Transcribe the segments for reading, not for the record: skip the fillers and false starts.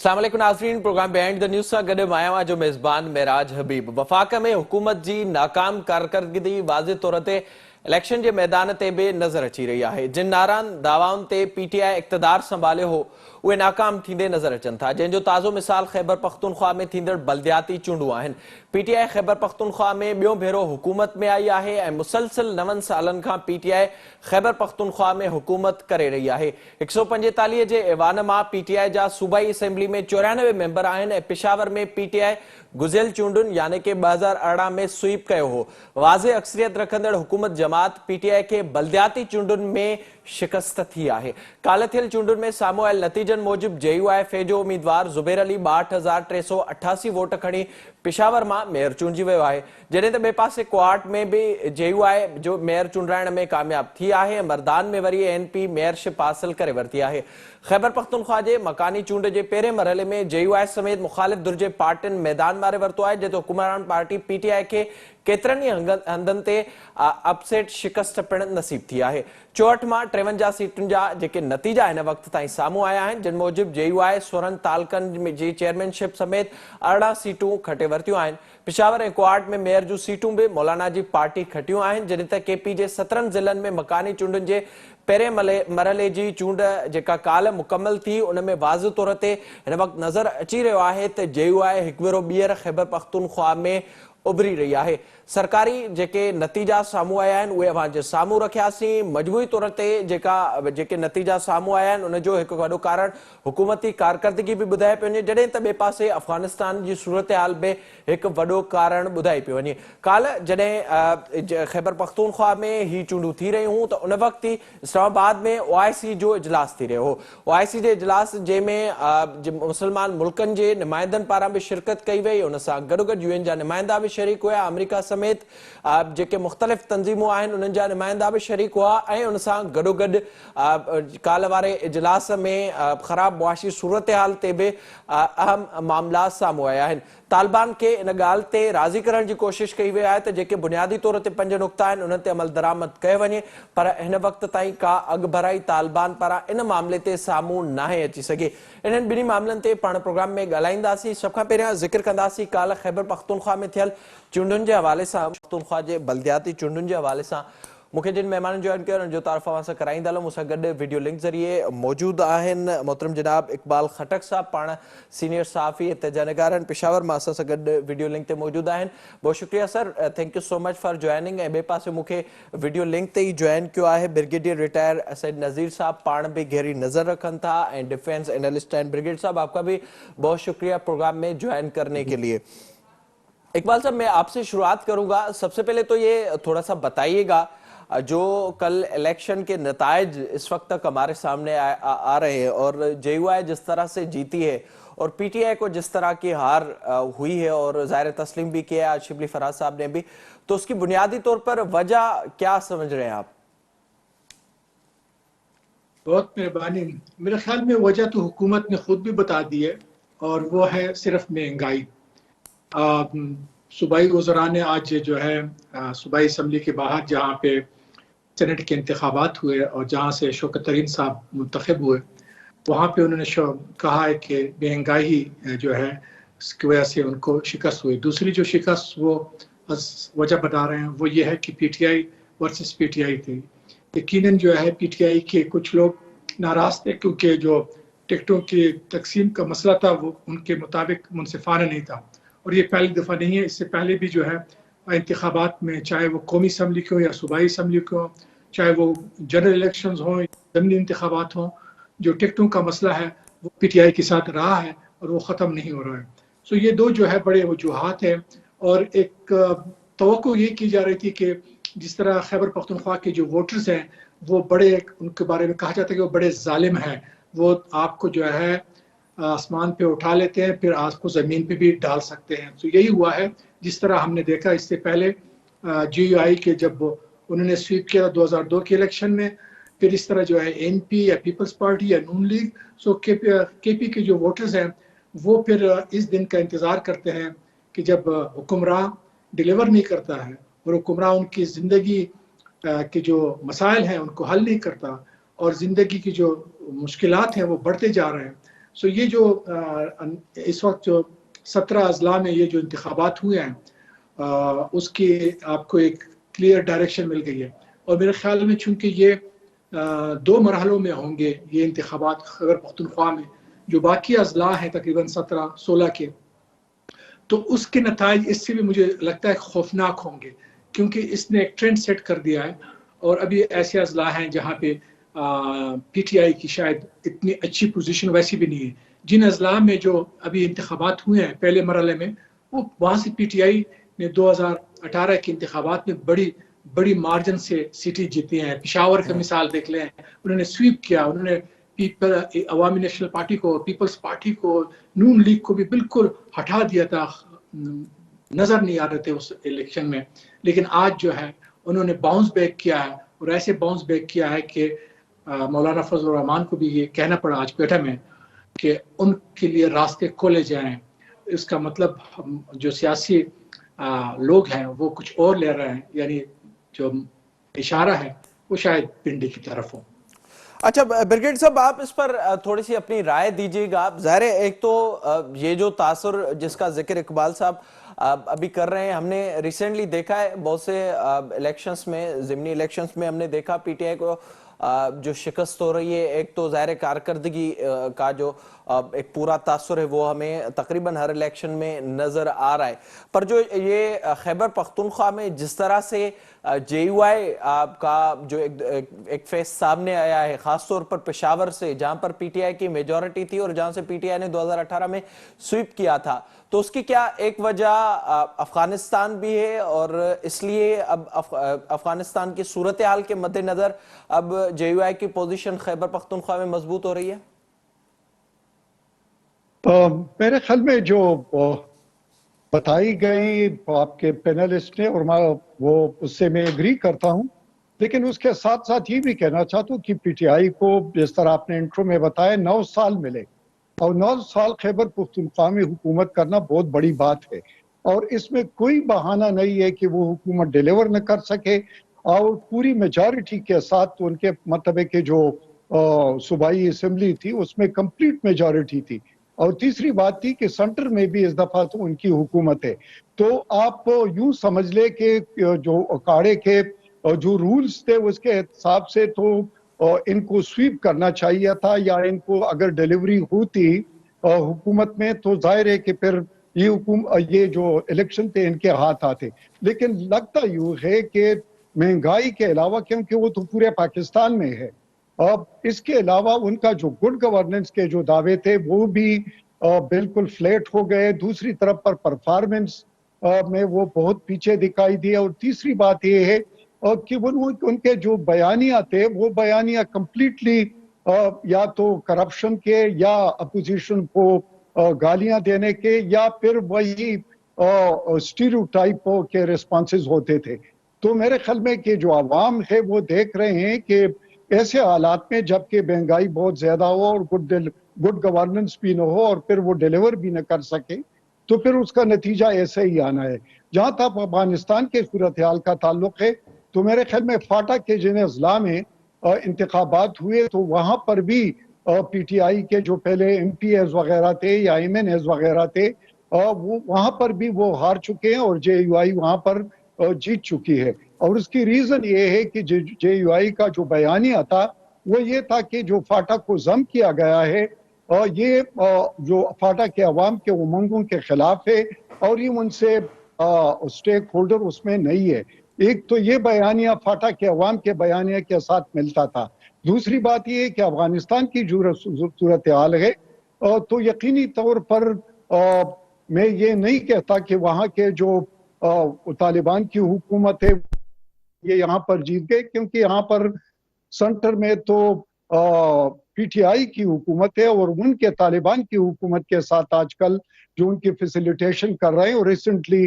अस्सलाम वालेकुम नाज़रीन, प्रोग्राम बिहाइंड द न्यूज़ सां गॾु आहियां जो मेज़बान मेराज हबीब। वफ़ाक़ में हुकूमत जी नाकाम कारकर्दगी वाज़े तौर ते इलेक्शन जे मैदान ते बि नज़र अची रही आहे। जिन नारान दावाउनि ते पीटीआई इक़्तिदार संभालियो हो उहे नाकाम थींदे नज़र अचनि था, जंहिंजो ताज़ो मिसाल ख़ैबर पख्तूनख्वा में थींदड़ बल्दियाती चूंडूं आहिनि। पीटीआई ख़ैबर पख्तूनख्वा में ॿियों भेरो हुकूमत में आई आहे ऐं मुसलसिल 9 सालनि खां पीटीआई ख़ैबर पख्तूनख्वा में हुकूमत करे रही आहे। 145 जे ऐवान मां पीटीआई जा सूबाई असेंबली में 94 मेंबर आहिनि ऐं पेशावर में पीटीआई गुज़िरियल चूंडुनि यानी कि 2018 में स्वीप कयो हो। वाज़े अक्सरियत रखंदड़ हुकूमत जमात पीटीआई खे बल्दियाती चूंडुनि में शिकस्त थी आहे। काल्ह थियल चूंडुनि में साम्हूं आयल नतीजनि मूजिब जेयूआईएफ जो उम्मीदवार ज़ुबैर अली 62,388 वोट खणी पेशावर मां मेयर चूंडिजी वियो आहे, जॾहिं त ॿिए पासे कोहाट में बि जेयूआई जो मेयर चूंडाइण में कामयाब थी आहे। मर्दान में वरी एनपी मेयरशिप हासिल करे वरिती आहे। ख़ैबर पख्तूनख्वा जे मकानी चूंड जे पहिरें मरहले में जेयूआई समेत मुख़ालिफ़ धुर जे पार्टियुनि मैदान मारे वरितो आहे, जेतो हुकुमरान पार्टी पीटीआई खे केतिरनि ई हंधनि ते अपसेट शिकस्त पिणु नसीब थी आहे। 64 मां 53 सीटुनि जा जेके नतीजा हिन वक़्त ताईं साम्हूं आया आहिनि, जिन मूजिब जेयूआई 16 तालकनि जी चेयरमैनशिप समेत 18 सीटूं खटे वरितियूं आहिनि। पेशावर ऐं कोहाट में मेयर जूं सीटूं बि मौलाना जी पार्टी खटियूं आहिनि, जॾहिं त केपी जे 17 ज़िलनि में मकानी चूंडुनि जे पहिरें मरहले जी चूंड जेका काल्ह मुकमल थी, उन में वाज़ तौर ते हिन वक़्तु नज़र अची रहियो आहे त जेयूआई हिकु भेरो ॿीहर ख़ैबर पख्तूनख्वा में उभरी रही आहे। सरकारी जेके नतीजा साम्हूं आया आहिनि उहे अव्हां जे साम्हूं रखियासीं। मजमूई तौर ते जेके नतीजा साम्हूं आया आहिनि उन जो हिकु वॾो कारण हुकूमती कारकर्दगी बि ॿुधाए पियो वञे, जॾहिं त ॿिए पासे अफ़गानिस्तान जी सूरत हाल बि हिकु वॾो कारण ॿुधाई पियो वञे। काल्ह जॾहिं ख़ैबर पख्तूनख्वा में ही चूंडूं थी रहियूं हुयूं त उन वक़्तु ई इस्लामाबाद में ओआईसी जो इजलास थी रहियो हो। ओआईसी जे इजलास जंहिंमें मुसलमान मुल्कनि जे नुमाइंदनि पारां बि शिरकत कई वई, उन सां गॾोगॾु यूएन जा नुमाइंदा बि शरीक हुआ, अमेरिका समेत जेके मुख़्तलिफ़ तंज़ीमूं आहिनि उन्हनि जा नुमाइंदा बि शरीक हुआ ऐं उन सां गॾोगॾु काल्ह वारे इजलास में ख़राब मुआशी सूरत हाल ते बि अहम मामला साम्हूं आया आहिनि। तालिबान खे इन ॻाल्हि ते राज़ी करण जी कोशिश कई वई आहे त जेके बुनियादी तौर ते 5 नुक़्ता आहिनि उन्हनि ते अमल दरामद कयो वञे, पर हिन वक़्त ताईं का अॻभराई तालिबान पारां इन मामले ते साम्हूं नाहे अची सघे। इन्हनि ॿिन्ही मामलनि ते पाण प्रोग्राम में ॻाल्हाईंदासीं। सभ खां पहिरियां ज़िक्र कंदासीं काल्ह ख़ैबर पख्तूनख्वा में थियल चूंडुनि जे हवाले सां, पख्तूनख्वा जे बल्दियाती चूंडुनि जे हवाले सां मूंखे जिन महिमाननि जॉइन कयो उन्हनि जो तारीफ़ अव्हां सां कराईंदा हलूं। मूंसां गॾु वीडियो लिंक ज़रिए मौजूदु आहिनि मोहतरम जनाब इक़बाल खटक साहब, पाण सीनियर सहाफ़ी इत्तेजा निगार आहिनि पेशावर मां, असां सां गॾु वीडियो लिंक ते मौजूदु आहिनि। बहुत शुक्रिया sir, thank you so much for joining. ऐं ॿिए पासे मूंखे वीडियो लिंक ते ई जॉइन कयो आहे ब्रिगेडियर रिटायर सैयद नज़ीर साहब, पाण भी गहरी नज़र रखन था and defence analyst and brigade साहब, आपका भी बहुत शुक्रिया प्रोग्राम में ज्वाइन करने के लिए। इकबाल साहब, मैं आपसे शुरुआत करूंगा। सबसे पहले तो ये थोड़ा सा बताइएगा, जो कल इलेक्शन के नतायज इस वक्त तक हमारे सामने आ रहे हैं और जेयूआई जिस तरह से जीती है और पीटीआई को जिस तरह की हार हुई है और ज़ाहिर तस्लीम भी किया आज शिबली फराज साहब ने भी, तो उसकी बुनियादी तौर पर वजह क्या समझ रहे हैं आप? बहुत मेहरबानी। मेरे ख्याल में वजह तो हुकूमत ने खुद भी बता दी है और वो है सिर्फ महंगाई। सूबाई वज़रा ने आज जो है सूबाई असम्बली के बाहर जहाँ पे सेनेट के इंतखाबात हुए और जहाँ से शौकत तरीन साहब मुंतखब हुए, वहाँ पे उन्होंने कहा है कि महंगाई जो है इसकी वजह से उनको शिकस्त हुई। दूसरी जो शिकस्त वो वजह बता रहे हैं वो ये है कि पीटीआई वर्सेस पीटीआई थी। यकीनन जो है पीटीआई के कुछ लोग नाराज थे क्योंकि जो टिकटों की तकसीम का मसला था वो उनके मुताबिक मुनसिफाना नहीं था, और ये पहली दफ़ा नहीं है। इससे पहले भी जो है इंतखाबात में, चाहे वो कौमी असम्बली को या सूबाई असम्बली को, चाहे वो जनरल इलेक्शंस हों, ज़मीनी इंतखाबात हों, जो टिकटों का मसला है वो पीटीआई के साथ रहा है और वो ख़त्म नहीं हो रहा है। सो ये दो जो है बड़े वजूहात हैं, और एक तवक्को ये की जा रही थी कि जिस तरह खैबर पख्तूनख्वा के जो वोटर्स हैं वो बड़े, उनके बारे में कहा जाता है कि वो बड़े जालिम हैं, वो आपको जो है आसमान पे उठा लेते हैं फिर आपको ज़मीन पे भी डाल सकते हैं। तो यही हुआ है जिस तरह हमने देखा इससे पहले जीयूआई के जब उन्होंने स्वीप किया 2002 के इलेक्शन में, फिर इस तरह जो है एनपी या पीपल्स पार्टी या नून लीग, सो केपी के जो वोटर्स हैं वो फिर इस दिन का इंतज़ार करते हैं कि जब हुक्मरान डिलीवर नहीं करता है और हुक्मरान उनकी ज़िंदगी के जो मसाइल हैं उनको हल नहीं करता और ज़िंदगी की जो मुश्किलात हैं वो बढ़ते जा रहे हैं, سو یہ جو اس وقت جو 17 اضلاع میں یہ جو انتخابات ہوئے ہیں اس کی آپ کو ایک کلیئر ڈائریکشن مل گئی ہے، اور میرے خیال میں چونکہ یہ 2 مرحلوں میں ہوں گے یہ انتخابات خیبر پختونخوا میں، جو باقی اضلاع ہیں تقریباً 17-16 کے، تو اس کے نتائج اس سے بھی مجھے لگتا ہے خوفناک ہوں گے، کیونکہ اس نے ایک ٹرینڈ سیٹ کر دیا ہے، اور ابھی ایسے اضلاع ہیں جہاں پہ پی ٹی آئی کی شاید اتنی اچھی پوزیشن ویسی بھی نہیں ہے۔ جن اضلاع میں جو ابھی انتخابات ہوئے ہیں پہلے مرحلے میں، وہ وہاں سے پی ٹی آئی نے 2018 کے انتخابات میں بڑی مارجن سے سیٹیں جیتی ہیں۔ پشاور کا مثال دیکھ لیں، انہوں نے سویپ کیا، انہوں نے عوامی نیشنل پارٹی کو، پیپلز پارٹی کو، نون لیگ کو بھی بالکل ہٹا دیا تھا، نظر نہیں آ رہے تھے اس الیکشن میں، لیکن آج جو ہے انہوں نے باؤنس بیک کیا ہے، اور ایسے باؤنس بیک کیا ہے کہ مولانا فضل الرحمان کو بھی یہ کہنا پڑا آج کوئٹہ میں کہ ان کے لیے راستے کھولے جائیں۔ اس کا مطلب جو سیاسی لوگ ہیں وہ کچھ اور لے رہے ہیں، یعنی جو اشارہ ہے وہ شاید پنڈی کی طرف ہو۔ اچھا بریگیڈ صاحب، آپ اس پر تھوڑی سی اپنی رائے دیجیے گا۔ ظاہر ہے ایک تو یہ جو تاثر جس کا ذکر اقبال صاحب ابھی کر رہے ہیں، ہم نے ریسنٹلی دیکھا ہے بہت سے الیکشنز میں، ضمنی الیکشنز میں ہم نے دیکھا پی ٹی آئی کو جو شکست ہو رہی ہے۔ ایک تو ظاہر کارکردگی کا جو ایک پورا تاثر ہے وہ ہمیں تقریباً ہر الیکشن میں نظر آ رہا ہے، پر جو یہ خیبر پختونخوا میں جس طرح سے جے یو آئی کا جو ایک فیس سامنے آیا ہے، خاص طور پر پشاور سے جہاں پر پی ٹی آئی کی میجورٹی تھی اور جہاں سے پی ٹی آئی نے 2018 میں سویپ کیا تھا، تو اس کی کیا ایک وجہ افغانستان بھی ہے، اور اس لیے اب افغانستان کی صورتحال کے مد نظر اب جے یو آئی کی پوزیشن خیبر پختونخوا میں مضبوط ہو رہی ہے؟ میرے خیال میں جو بتائی گئی آپ کے پینلسٹ نے، اور وہ اس سے میں ایگری کرتا ہوں، لیکن اس کے ساتھ ساتھ یہ بھی کہنا چاہتا ہوں کہ پی ٹی آئی کو جس طرح آپ نے انٹرو میں بتایا 9 سال ملے، اور 9 سال خیبر پختونخوا میں حکومت کرنا بہت بڑی بات ہے، اور اس میں کوئی بہانہ نہیں ہے کہ وہ حکومت ڈیلیور نہ کر سکے، اور پوری میجارٹی کے ساتھ ان کے مطلب ہے کہ جو صوبائی اسمبلی تھی اس میں کمپلیٹ میجارٹی تھی، اور تیسری بات تھی کہ سینٹر میں بھی اس دفعہ تو ان کی حکومت ہے۔ تو آپ یوں سمجھ لے کہ جو اکاڑے کے جو رولز تھے اس کے حساب سے تو ان کو سویپ کرنا چاہیے تھا، یا ان کو اگر ڈیلیوری ہوتی حکومت میں تو ظاہر ہے کہ پھر یہ جو الیکشن تھے ان کے ہاتھ آتے، لیکن لگتا یوں ہے کہ مہنگائی کے علاوہ، کیونکہ وہ تو پورے پاکستان میں ہے، اب اس کے علاوہ ان کا جو گڈ گورننس کے جو دعوے تھے وہ بھی بالکل فلیٹ ہو گئے، دوسری طرف پر پرفارمنس میں وہ بہت پیچھے دکھائی دیا، اور تیسری بات یہ ہے کہ ان کے جو بیانیہ تھے وہ بیانیہ کمپلیٹلی یا تو کرپشن کے، یا اپوزیشن کو گالیاں دینے کے، یا پھر وہی اسٹیریوٹائپ کے ریسپانسز ہوتے تھے۔ تو میرے خیال میں کہ جو عوام ہے وہ دیکھ رہے ہیں کہ ایسے حالات میں جبکہ مہنگائی بہت زیادہ ہو اور گڈ گورننس بھی نہ ہو اور پھر وہ ڈیلیور بھی نہ کر سکے، تو پھر اس کا نتیجہ ایسے ہی آنا ہے۔ جہاں تک افغانستان کے صورتحال کا تعلق ہے تو میرے خیال میں فاٹا کے جن اضلاع میں انتخابات ہوئے تو وہاں پر بھی پی ٹی آئی کے جو پہلے ایم پی ایز وغیرہ تھے یا ایم این ایز وغیرہ تھے وہاں پر بھی وہ ہار چکے ہیں، اور جے یو آئی وہاں پر جیت چکی ہے، اور اس کی ریزن یہ ہے کہ جے یو آئی کا جو بیانیہ تھا وہ یہ تھا کہ جو فاٹا کو ضم کیا گیا ہے یہ جو فاٹا کے عوام کے امنگوں کے خلاف ہے، اور یہ ان سے اسٹیک ہولڈر اس میں نہیں ہے۔ ایک تو یہ بیانیہ فاٹا کے عوام کے بیانیہ کے ساتھ ملتا تھا، دوسری بات یہ ہے کہ افغانستان کی جو صورتحال ہے تو یقینی طور پر میں یہ نہیں کہتا کہ وہاں کے جو طالبان کی حکومت ہے یہ یہاں پر جیت گئے، کیونکہ یہاں پر سینٹر میں تو پی ٹی آئی کی حکومت ہے، اور ان کے طالبان کی حکومت کے ساتھ آج کل جو ان کی فیسیلیٹیشن کر رہے ہیں، اور ریسنٹلی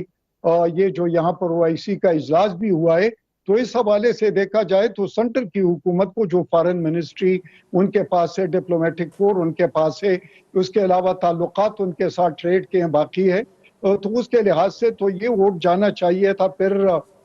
یہ جو یہاں پر او آئی سی کا اجلاس بھی ہوا ہے، تو اس حوالے سے دیکھا جائے تو سینٹر کی حکومت کو جو فارن منسٹری ان کے پاس ہے، ڈپلومیٹک کور ان کے پاس ہے، اس کے علاوہ تعلقات ان کے ساتھ ٹریڈ کے باقی ہے، تو اس کے لحاظ سے تو یہ ووٹ جانا چاہیے تھا، پھر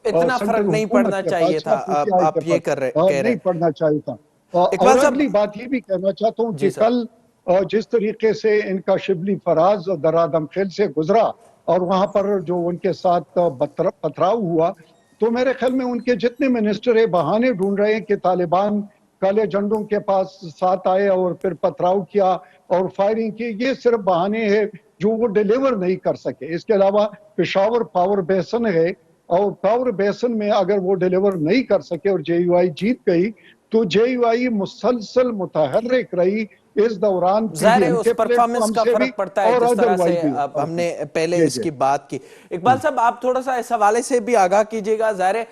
اتنا فرق نہیں پڑنا چاہیے تھا، آپ یہ کہہ رہے نہیں پڑنا چاہیے تھا۔ اقبال اور صاحب، اگلی بات یہ بھی کہنا چاہتا ہوں جی کہ سر، کل जिस तरीके से इनका शिबली फराज दरादम खेल से गुजरा और वहाँ पर जो उनके साथ पथराव हुआ, तो मेरे ख्याल में उनके जितने मिनिस्टर है बहाने ढूंढ रहे हैं कि तालिबान काले झंडों के पास साथ आए और फिर पथराव किया और फायरिंग की। ये सिर्फ बहाने हैं जो वो डिलीवर नहीं कर सके। इसके अलावा पेशावर पावर बेसन है और पावर बेसन में अगर वो डिलीवर नहीं कर सके और जेयूआई जीत गई तो जेयूआई मुसलसल मुतहर्रिक रही इस दौरान ज़ाहिर है पीडीएम उस के परफॉर्मेंस प्लेटफॉर्म का से भी फर्क पड़ता है और जिस तरह से अदरवाइज भी। हमने पहले जी, इसकी बात की। इकबाल साहब आप थोड़ा सा इस हवाले से भी आगाह कीजिएगा। ज़ाहिर है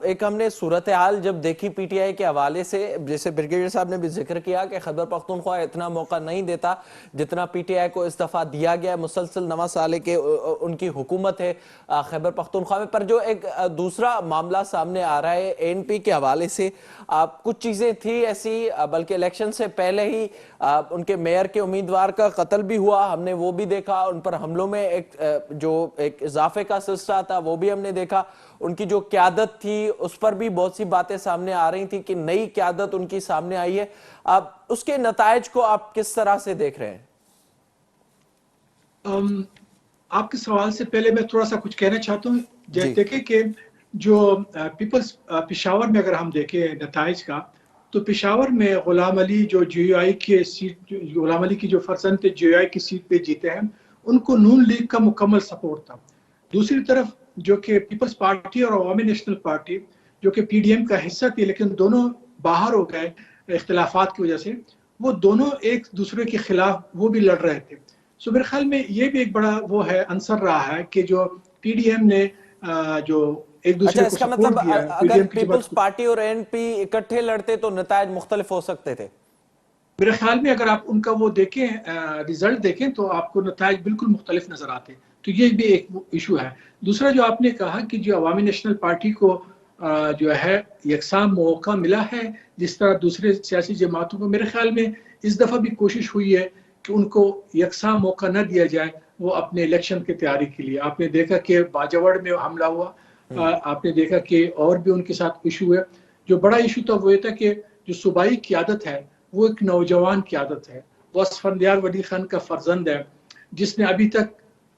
एक हमने सूरत हाल जब देखी पीटीआई के हवाले से, जैसे ब्रिगेडियर साहब ने भी जिक्र किया कि खैबर पख्तूनख्वा इतना मौका नहीं देता जितना पीटीआई को इस दफा दिया गया। मुसलसल 9 साल के उनकी हुकूमत है खैबर पख्तूनख्वा में। पर जो एक दूसरा मामला सामने आ रहा है एएनपी के हवाले से, कुछ चीजें थी ऐसी, बल्कि इलेक्शन से पहले ही उनके मेयर के उम्मीदवार का कत्ल भी हुआ, हमने वो भी देखा। उन पर हमलों में एक इजाफे का सिलसिला था वो भी हमने देखा। उनकी जो क्यादत थी उस पर भी बहुत सी बातें सामने आ रही थी कि नई क्यादत उनकी सामने आई है। अब उसके नतायज को आप किस तरह से देख रहे हैं? आपके सवाल से पहले मैं थोड़ा सा कुछ कहना चाहता हूँ। देखें कि जो पीपल्स पेशावर में अगर हम देखें नताइज का, तो पेशावर में गुलाम अली जो जेयूआई के सीट, गुलाम अली की जो फर्जंद थे जेयूआई की सीट पे जीते हैं, उनको नून लीग का मुकम्मल सपोर्ट था। दूसरी तरफ जो कि पीपल्स पार्टी और अवामी नेशनल पार्टी जो कि पीडीएम का हिस्सा थी, लेकिन दोनों बाहर हो गए इख्तिलाफात की वजह से, वो दोनों एक दूसरे के खिलाफ वो भी लड़ रहे थे। सो मेरे ख्याल में ये भी एक बड़ा वो है अंसर रहा है कि जो पीडीएम ने जो एक दूसरे को इसका सपोर्ट मतलब दिया, अगर पीपल्स पार्टी और एएनपी इकट्ठे लड़ते तो नतायज मुख्तलिफ हो सकते थे। मेरे ख्याल में अगर आप उनका वो देखें रिजल्ट देखें तो आपको नतायज बिल्कुल मुख्तलिफ नजर आते। तो ये भी एक इशू है। दूसरा जो आपने कहा कि जो अवामी नेशनल पार्टी को जो है यकसा मौका मिला है जिस तरह दूसरे सियासी जमातों को, मेरे ख्याल में इस दफा भी कोशिश हुई है कि उनको यकसा मौका न दिया जाए वो अपने इलेक्शन की तैयारी के लिए। आपने देखा कि बाजवाड़ में हमला हुआ, आपने देखा कि और भी उनके साथ इशू है। जो बड़ा इशू था वो ये था कि जो सूबाई क़यादत है वो एक नौजवान क़यादत है, वो असफंदियार वली खान का फर्जंद है जिसने अभी तक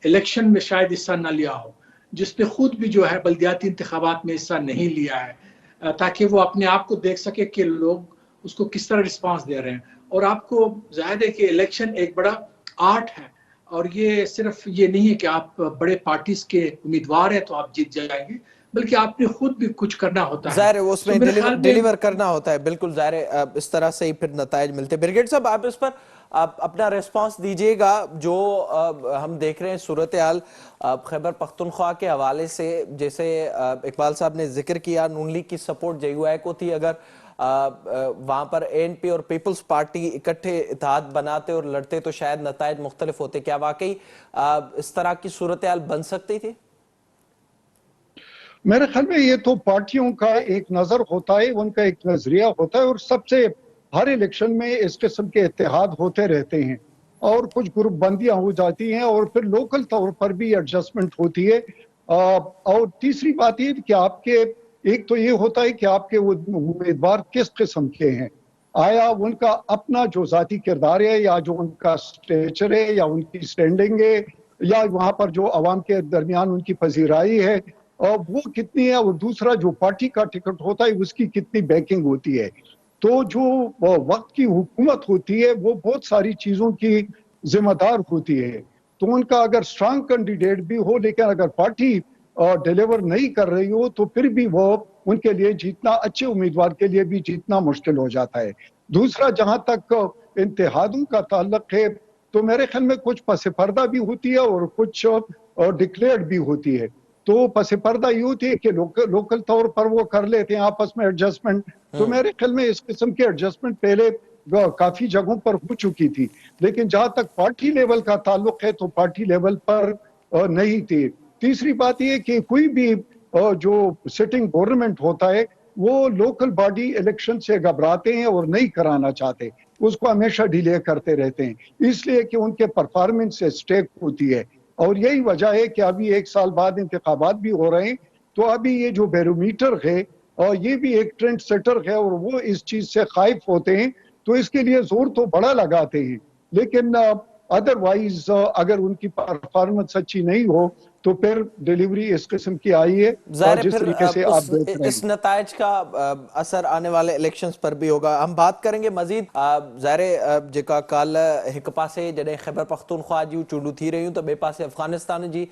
इलेक्शन में शायद हिस्सा न लिया हो, जिसने खुद भी जो है बल्दियाती इंतखाबात में हिस्सा नहीं लिया है, ताकि वो अपने आप को देख सके कि लोग उसको किस तरह रिस्पांस दे रहे हैं। और आपको जाहिर है कि इलेक्शन एक बड़ा आर्ट है और ये सिर्फ ये नहीं है कि आप बड़े पार्टीज के उम्मीदवार हैं तो आप जीत जाएंगे, बल्कि आपने खुद भी कुछ करना होता है। ज़ाहिर है उसमें डिलीवर करना होता है। बिल्कुल ज़ाहिर है इस तरह से ही फिर नतायज मिलते। ब्रिगेड साहब आप इस पर अपना रिस्पांस दीजिएगा। जो हम देख रहे हैं सूरत हाल खैबर पख्तूनख्वा के हवाले से, जैसे इकबाल साहब ने जिक्र किया नून लीग की सपोर्ट जेयूआई को थी, अगर वहां पर एएनपी और पीपल्स पार्टी इकट्ठे इत्तेहाद बनाते और लड़ते तो शायद नतायज मुख्तलिफ होते। क्या वाकई इस तरह की सूरत हाल बन सकती थी? मेरे ख्याल में ये तो पार्टियों का एक नजर होता है, उनका एक नजरिया होता है और सबसे हर इलेक्शन में इस किस्म के इत्तेहाद होते रहते हैं और कुछ ग्रुप बंदियां हो जाती हैं और फिर लोकल तौर पर भी एडजस्टमेंट होती है। और तीसरी बात ये कि आपके एक तो ये होता है कि आपके उम्मीदवार किस किस्म के हैं, आया उनका अपना जो जाती किरदार है या जो उनका स्टेचर है या उनकी स्टैंडिंग है या वहाँ पर जो अवाम के दरमियान उनकी पजीराई है और वो कितनी है, और दूसरा जो पार्टी का टिकट होता है उसकी कितनी बैकिंग होती है। तो जो वक्त की हुकूमत होती है वो बहुत सारी चीज़ों की जिम्मेदार होती है। तो उनका अगर स्ट्रांग कैंडिडेट भी हो लेकिन अगर पार्टी डिलीवर नहीं कर रही हो तो फिर भी वो उनके लिए जीतना, अच्छे उम्मीदवार के लिए भी जीतना मुश्किल हो जाता है। दूसरा जहां तक इत्तेहादों का ताल्लुक है तो मेरे ख्याल में कुछ पस पर्दा भी होती है और कुछ डिक्लेयर्ड भी होती है। तो पस पर्दा ये होती है कि लोकल तौर पर वो कर लेते हैं आपस में एडजस्टमेंट। तो मेरे ख्याल में इस किस्म की एडजस्टमेंट पहले काफी जगहों पर हो चुकी थी, लेकिन जहां तक पार्टी लेवल का ताल्लुक है तो पार्टी लेवल पर नहीं थी। तीसरी बात यह कि कोई भी जो सिटिंग गवर्नमेंट होता है वो लोकल बॉडी इलेक्शन से घबराते हैं और नहीं कराना चाहते, उसको हमेशा डिले करते रहते हैं, इसलिए कि उनके परफॉर्मेंस से स्टेक होती है। और यही वजह है कि अभी 1 साल बाद इंतखाबात भी हो रहे हैं, तो अभी ये जो बैरोमीटर है और ये भी एक ट्रेंड सेटर है और वो इस चीज से खाइफ होते हैं, तो इसके लिए जोर तो बड़ा लगाते हैं لیکن ادروائز اگر ان کی پرفارمنس اچھی نہیں ہو تو پھر ڈیلیوری اس قسم کی آئی ہے ظاہر ہے جس پھر طریقے سے آپ دیکھ رہے اس ہیں. نتائج کا اثر آنے والے الیکشنز پر بھی ہوگا. ہم بات کریں گے مزید. ظاہر ہے جکا کال ایک پاسے جڑے خیبر پختونخوا جی چونڈو تھی رہی ہوں تو بے پاسے افغانستان جی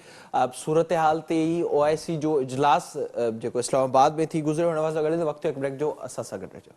صورتحال تے ہی او آئی سی جو اجلاس جکو اسلام آباد میں تھی گزرے ہونے واسطے گڑے وقت ایک بریک جو اساسا گڑ رہے جو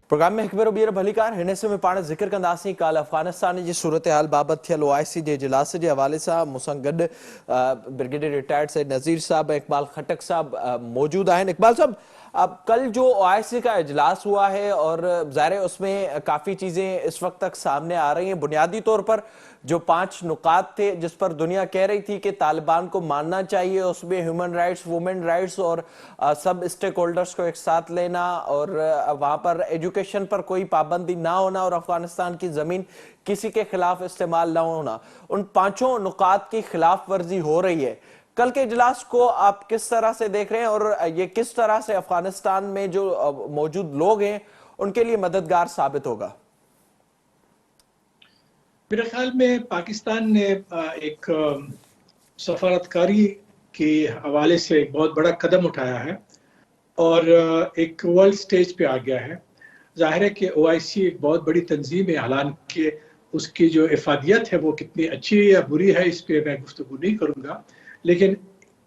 پروگرام میں حکمر وبیر بھلیکار ہن سے میں پانے ذکر کنداسیں کال افغانستان جی صورتحال بابت تھیل او آئی سی جے اجلاس جے حوالے سے مسنگڈ بریگیڈیئر ریٹائرڈ سید نذیر صاحب اقبال خٹک صاحب موجود ہیں. اقبال صاحب اب کل جو او آئی سی کا اجلاس ہوا ہے اور ظاہر ہے اس میں کافی چیزیں اس وقت تک سامنے آ رہی ہیں. بنیادی طور پر جو 5 نکات تھے جس پر دنیا کہہ رہی تھی کہ طالبان کو ماننا چاہیے, اس میں ہیومن رائٹس, وومن رائٹس اور سب اسٹیک ہولڈرز کو ایک ساتھ لینا اور وہاں پر ایجوکیشن پر کوئی پابندی نہ ہونا اور افغانستان کی زمین کسی کے خلاف استعمال نہ ہونا, ان 5 نکات کی خلاف ورزی ہو رہی ہے. کل کے اجلاس کو آپ کس طرح سے دیکھ رہے ہیں اور یہ کس طرح سے افغانستان میں جو موجود لوگ ہیں ان کے لیے مددگار ثابت ہوگا؟ میرے خیال میں پاکستان نے ایک سفارتکاری کے حوالے سے ایک بہت بڑا قدم اٹھایا ہے اور ایک ورلڈ سٹیج پہ آ گیا ہے. ظاہر ہے کہ او آئی سی ایک بہت بڑی تنظیم ہے, حالانکہ اس کی جو افادیت ہے وہ کتنی اچھی یا بری ہے اس پہ میں گفتگو نہیں کروں گا, لیکن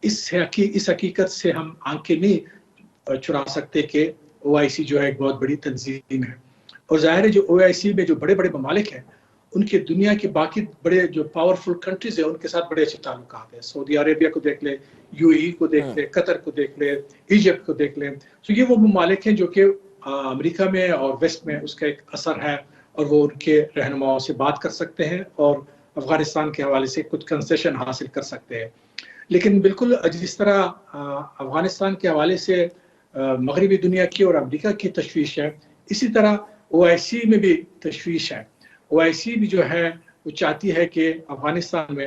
اس حقیقت سے ہم آنکھیں نہیں چرا سکتے کہ او آئی سی جو ہے ایک بہت بڑی تنظیم ہے. اور ظاہر ہے جو او آئی سی میں جو بڑے بڑے ممالک ہیں ان کے دنیا کے باقی بڑے جو پاورفل کنٹریز ہیں ان کے ساتھ بڑے اچھے تعلقات ہیں. سعودی عربیہ کو دیکھ لیں, یو اے ای کو دیکھ لیں, قطر کو دیکھ لیں, ایجپٹ کو دیکھ لیں. تو یہ وہ ممالک ہیں جو کہ امریکہ میں اور ویسٹ میں اس کا ایک اثر ہے اور وہ ان کے رہنماؤں سے بات کر سکتے ہیں اور افغانستان کے حوالے سے کچھ کنسیشن حاصل کر سکتے ہیں. لیکن بالکل جس طرح افغانستان کے حوالے سے مغربی دنیا کی اور امریکہ کی تشویش ہے, اسی طرح او آئی سی میں بھی تشویش ہے. او آئی سی بھی جو ہے وہ چاہتی ہے کہ افغانستان میں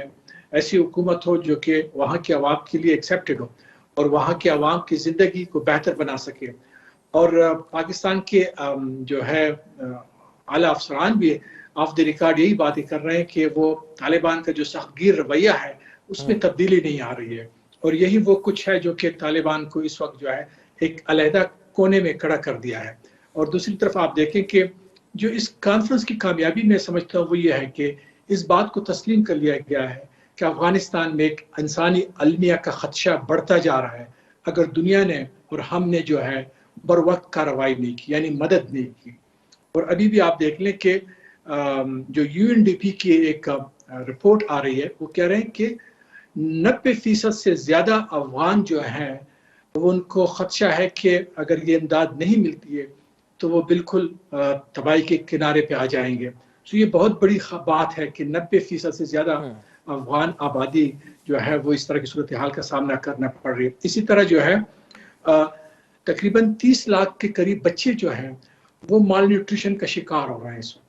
ایسی حکومت ہو جو کہ وہاں کے عوام کے لیے ایکسیپٹڈ ہو اور وہاں کے عوام کی زندگی کو بہتر بنا سکے. اور پاکستان کے جو ہے اعلیٰ افسران بھی آف دی ریکارڈ یہی باتیں کر رہے ہیں کہ وہ طالبان کا جو سخت گیر رویہ ہے اس میں تبدیلی نہیں آ رہی ہے, اور یہی وہ کچھ ہے جو کہ طالبان کو اس وقت جو ہے ایک علیحدہ کونے میں کھڑا کر دیا ہے. اور دوسری طرف آپ دیکھیں کہ جو اس کانفرنس کی کامیابی میں سمجھتا ہوں وہ یہ ہے کہ اس بات کو تسلیم کر لیا گیا ہے کہ افغانستان میں ایک انسانی المیہ کا خدشہ بڑھتا جا رہا ہے اگر دنیا نے اور ہم نے جو ہے بر وقت کارروائی نہیں کی, یعنی مدد نہیں کی. اور ابھی بھی آپ دیکھ لیں کہ جو یو این ڈی پی کی ایک رپورٹ آ رہی ہے وہ کہہ رہے ہیں کہ 90% سے زیادہ افغان جو ہیں وہ ان کو خدشہ ہے کہ اگر یہ امداد نہیں ملتی ہے تو وہ بالکل تباہی کے کنارے پہ آ جائیں گے. تو یہ بہت بڑی بات ہے کہ 90% سے زیادہ افغان آبادی جو ہے وہ اس طرح کی صورتحال کا سامنا کرنا پڑ رہی ہے. اسی طرح جو ہے تقریباً 30 لاکھ کے قریب بچے جو ہیں وہ مال نیوٹریشن کا شکار ہو رہے ہیں اس وقت,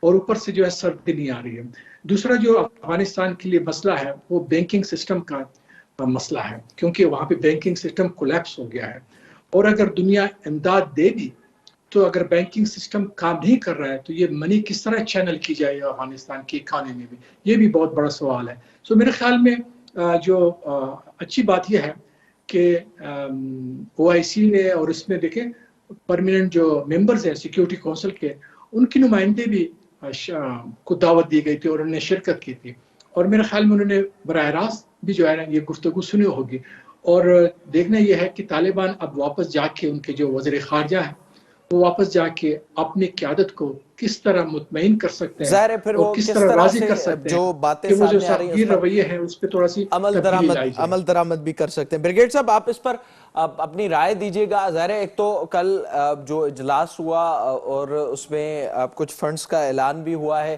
اور اوپر سے جو ہے سردی نہیں آ رہی ہے. دوسرا جو افغانستان کے لیے مسئلہ ہے وہ بینکنگ سسٹم کا مسئلہ ہے, کیونکہ وہاں پہ بینکنگ سسٹم کولیپس ہو گیا ہے. اور اگر دنیا امداد دے بھی تو اگر بینکنگ سسٹم کام نہیں کر رہا ہے تو یہ منی کس طرح چینل کی جائے گا افغانستان کی اکانومی میں, یہ بھی بہت بڑا سوال ہے. سو میرے خیال میں جو اچھی بات یہ ہے کہ او آئی سی نے اور اس میں دیکھیں پرماننٹ جو ممبرز ہیں سیکیورٹی کونسل کے, ان کی نمائندے بھی کو دعوت دی گئی تھی اور انہوں نے شرکت کی تھی, اور میرے خیال میں انہوں نے براہ راست بھی جو ہے نا یہ گفتگو سنی ہوگی. اور دیکھنا یہ ہے کہ طالبان اب واپس جا کے ان کے جو وزیر خارجہ ہیں وہ واپس جا کے اپنی قیادت کو کس طرح مطمئن کر سکتے ہیں ظاہر ہے پھر اور وہ کس طرح راضی کر سے سکتے جو ہیں باتیں کہ وہ جو سامنے آ رہی ہیں سختگیر رویے ہیں اس پہ تھوڑا سی تبدیلی لائی جائے. عمل درآمد بھی کر سکتے ہیں. بریگیڈ صاحب آپ اس پر اپنی رائے دیجیے گا. ظاہر ہے ایک تو کل جو اجلاس ہوا اور اس میں کچھ فنڈز کا اعلان بھی ہوا ہے,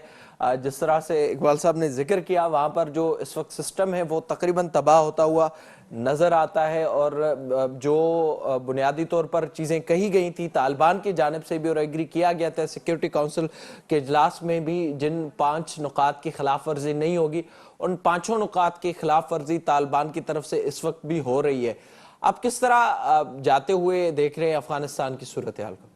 جس طرح سے اقبال صاحب نے ذکر کیا وہاں پر جو اس وقت سسٹم ہے وہ تقریباً تباہ ہوتا ہوا نظر آتا ہے، اور جو بنیادی طور پر چیزیں کہی گئی تھی طالبان کی جانب سے بھی اور ایگری کیا گیا تھا سیکیورٹی کونسل کے اجلاس میں بھی، جن 5 نکات کی خلاف ورزی نہیں ہوگی، ان 5 نکات کی خلاف ورزی طالبان کی طرف سے اس وقت بھی ہو رہی ہے۔ آپ کس طرح جاتے ہوئے دیکھ رہے ہیں افغانستان کی صورتحال کو؟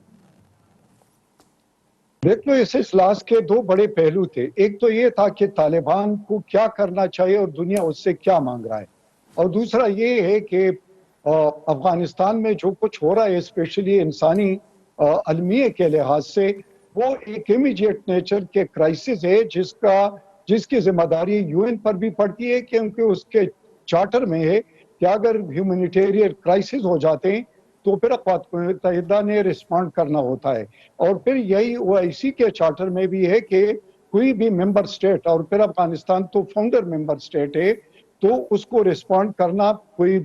دیکھ لو، اس اجلاس کے 2 بڑے پہلو تھے۔ ایک تو یہ تھا کہ طالبان کو کیا کرنا چاہیے اور دنیا اس سے کیا مانگ رہا ہے، اور دوسرا یہ ہے کہ افغانستان میں جو کچھ ہو رہا ہے اسپیشلی انسانی المیہ کے لحاظ سے، وہ ایک امیجیٹ نیچر کے کرائسس ہے جس کی ذمہ داری UN پر بھی پڑتی ہے، کیونکہ اس کے چارٹر میں ہے کہ اگر ہیومینیٹیرین کرائسس ہو جاتے ہیں تو پھر اقوام متحدہ نے رسپونڈ کرنا ہوتا ہے۔ اور پھر یہی OIC کے چارٹر میں بھی ہے کہ کوئی بھی ممبر سٹیٹ، اور پھر افغانستان تو فاؤنڈر ممبر سٹیٹ ہے، تو اس کو رسپونڈ کرنا، کوئی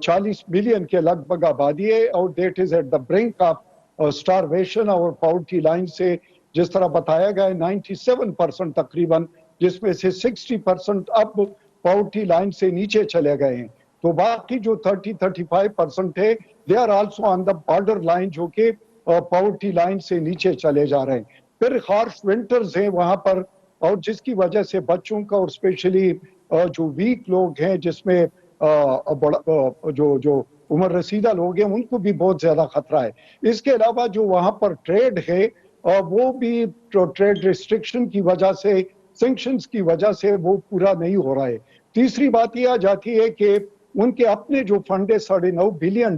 40 ملین کے لگ بھگ آبادی ہے، اور that is at the brink of starvation اور پاورٹی لائن سے، جس طرح بتایا گیا ہے 97% تقریباً، جس میں سے 60% اب پاورٹی لائن سے نیچے چلے گئے ہیں۔ تو باقی جو 35% ہے، they are also on the border line, جو کہ پاورٹی لائن سے نیچے چلے جا رہے ہیں۔ پھر ہارش ونٹرز ہیں وہاں پر، اور جس کی وجہ سے بچوں کا اور اسپیشلی جو ویک لوگ ہیں، جس میں جو عمر رسیدہ لوگ ہیں، ان کو بھی بہت زیادہ خطرہ ہے۔ اس کے علاوہ جو وہاں پر ٹریڈ ہے، وہ بھی ٹریڈ ریسٹرکشن کی وجہ سے، سینکشنز کی وجہ سے وہ پورا نہیں ہو رہا ہے۔ تیسری بات یہ آ جاتی ہے کہ ان کے اپنے جو فنڈ ہے $9.5 بلین،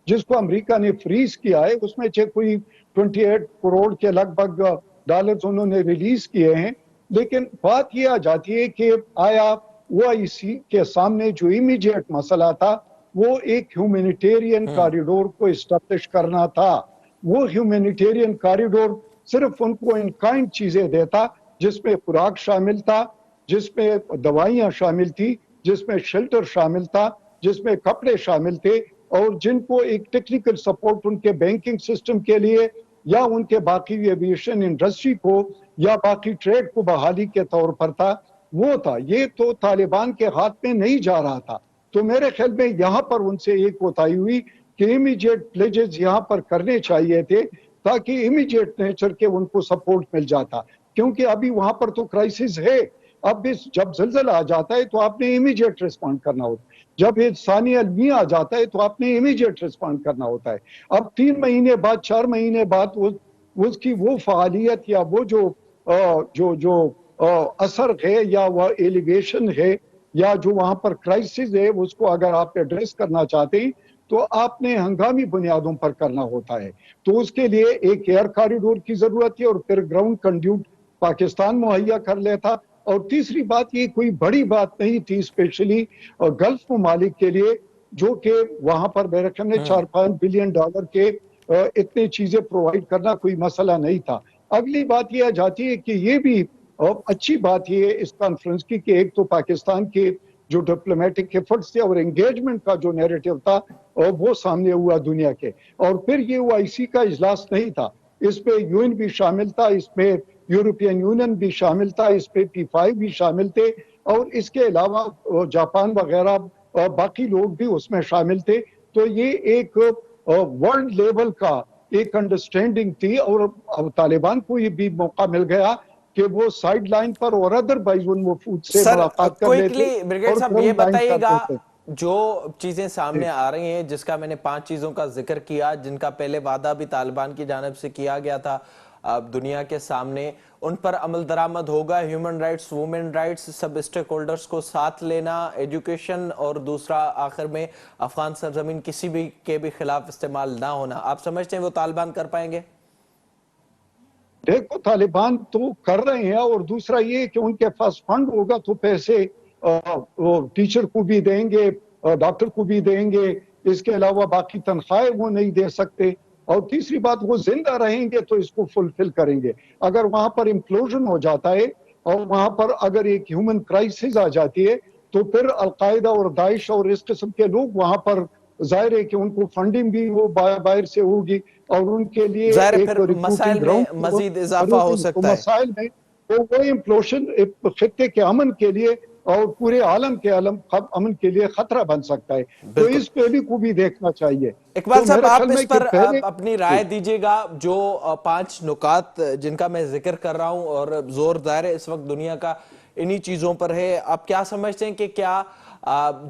جس کو امریکہ نے فریز کیا ہے، اس میں کوئی 28 کروڑ کے لگ بھگ ڈالرز انہوں نے ریلیز کیے ہیں۔ لیکن بات یہ آ جاتی ہے کہ آیا OIC کے سامنے جو امیجیٹ مسئلہ تھا، وہ ایک ہیومینیٹیرین کاریڈور کو اسٹیبلش کرنا تھا۔ وہ ہیومینیٹیرین کاریڈور صرف ان کو ان کائنڈ چیزیں دیتا، جس میں خوراک شامل تھا، جس میں دوائیاں شامل تھی، جس میں شیلٹر شامل تھا، جس میں کپڑے شامل تھے، اور جن کو ایک ٹیکنیکل سپورٹ ان کے بینکنگ سسٹم کے لیے، یا ان کے باقی ایویشن انڈسٹری کو، یا باقی ٹریڈ کو بحالی کے طور پر تھا، وہ تھا۔ یہ تو طالبان کے ہاتھ میں نہیں جا رہا تھا۔ تو میرے خیال میں یہاں پر ان سے ایک کوتاہی ہوئی کہ امیجیٹ پلیجز یہاں پر کرنے چاہیے تھے، تاکہ امیجیٹ نیچر کے ان کو سپورٹ مل جاتا، کیونکہ ابھی وہاں پر تو کرائسس ہے۔ اب جب زلزلہ آ جاتا ہے تو آپ نے امیجیٹ ریسپونڈ کرنا ہوتا ہے، جب انسانی المیہ آ جاتا ہے تو آپ نے امیجیٹ ریسپونڈ کرنا ہوتا ہے۔ اب 3 مہینے بعد، 4 مہینے بعد اس کی وہ فعالیت یا وہ جو اثر ہے، یا وہ ایلیویشن ہے، یا جو وہاں پر کرائسس ہے، اس کو اگر آپ ایڈریس کرنا چاہتے ہیں تو آپ نے ہنگامی بنیادوں پر کرنا ہوتا ہے۔ تو اس کے لیے ایک ایئر کاریڈور کی ضرورت ہے، اور پھر گراؤنڈ کنڈیوٹ پاکستان مہیا کر لیتا۔ اور تیسری بات، یہ کوئی بڑی بات نہیں تھی اسپیشلی گلف ممالک کے لیے، جو کہ وہاں پر میرے خیال میں $4-5 بلین کے اتنے چیزیں پرووائڈ کرنا کوئی مسئلہ نہیں تھا۔ اگلی بات یہ آ جاتی ہے کہ یہ بھی اچھی بات یہ ہے اس کانفرنس کی، کہ ایک تو پاکستان کے جو ڈپلومیٹک ایفرٹس تھے اور انگیجمنٹ کا جو نیریٹو تھا، وہ سامنے ہوا دنیا کے۔ اور پھر یہ OIC کا اجلاس نہیں تھا، اس پہ UN بھی شامل تھا، اس میں یورپین یونین بھی شامل تھا، اس پہ P5 بھی شامل تھے، اور اس کے علاوہ جاپان وغیرہ باقی لوگ بھی اس میں شامل تھے۔ تو یہ ایک ورلڈ لیول کا ایک انڈرسٹینڈنگ تھی، اور طالبان کو یہ بھی موقع مل گیا کہ وہ سائیڈ لائن پر اور ادروائز ان وفود سے ملاقات کر لیتے۔ کوئکلی بریگیڈ صاحب یہ بتائیے گا، جو چیزیں سامنے آ رہی ہیں، جس کا میں نے 5 چیزوں کا ذکر کیا، جن کا پہلے وعدہ بھی طالبان کی جانب سے کیا گیا تھا دنیا کے سامنے، ان پر عمل درآمد ہوگا؟ ہیومن رائٹس، وومن رائٹس، سب اسٹیک ہولڈرز کو ساتھ لینا، ایجوکیشن، اور دوسرا آخر میں افغان سرزمین کسی بھی کے بھی خلاف استعمال نہ ہونا۔ آپ سمجھتے ہیں وہ طالبان کر پائیں گے؟ دیکھو، طالبان تو کر رہے ہیں، اور دوسرا یہ کہ ان کے پاس فنڈ ہوگا تو پیسے ٹیچر کو بھی دیں گے، ڈاکٹر کو بھی دیں گے، اس کے علاوہ باقی تنخواہیں وہ نہیں دے سکتے۔ اور تیسری بات، وہ زندہ رہیں گے تو اس کو فلفل کریں گے۔ اگر وہاں پر امپلوژن ہو جاتا ہے، اور وہاں پر اگر ایک ہیومن کرائسس آ جاتی ہے، تو پھر القاعدہ اور داعش اور اس قسم کے لوگ وہاں پر، ظاہر ہے کہ ان کو فنڈنگ بھی وہ باہر سے ہوگی، اور ان کے لیے ایک مسائل میں مزید اضافہ ہو سکتا ہے۔ مسائل میں وہ امپلوشن خطے کے امن کے لیے اور پورے عالم کے امن کے لیے خطرہ بن سکتا ہے. تو بالکل. اس پہ بھی خوبی دیکھنا چاہیے. اقبال تو صاحب میرے آپ خیال میں اس کہ پر پہلے اپنی رائے دیجیے گا. جو 5 نکات جن کا میں ذکر کر رہا ہوں اور زور ظاہر ہے اس وقت دنیا کا انہی چیزوں پر ہے, آپ کیا سمجھتے ہیں کہ کیا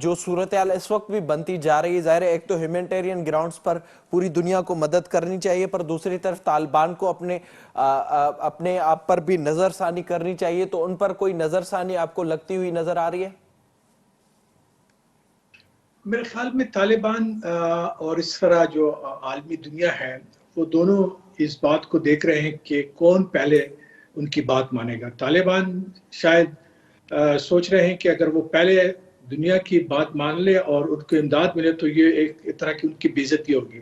جو صورتحال اس وقت بھی بنتی جا رہی ہے, ظاہر ہے ایک تو ہیومینٹیرین گراؤنڈز پر پوری دنیا کو مدد کرنی چاہیے, پر دوسری طرف طالبان کو اپنے آپ پر بھی نظر ثانی کرنی چاہیے, تو ان پر کوئی نظر ثانی آپ کو لگتی ہوئی نظر آ رہی ہے؟ میرے خیال میں طالبان اور اس طرح جو عالمی دنیا ہے وہ دونوں اس بات کو دیکھ رہے ہیں کہ کون پہلے ان کی بات مانے گا. طالبان شاید سوچ رہے ہیں کہ اگر وہ پہلے دنیا کی بات مان لے اور ان کو امداد ملے تو یہ ایک طرح کی ان کی بے عزتی ہوگی.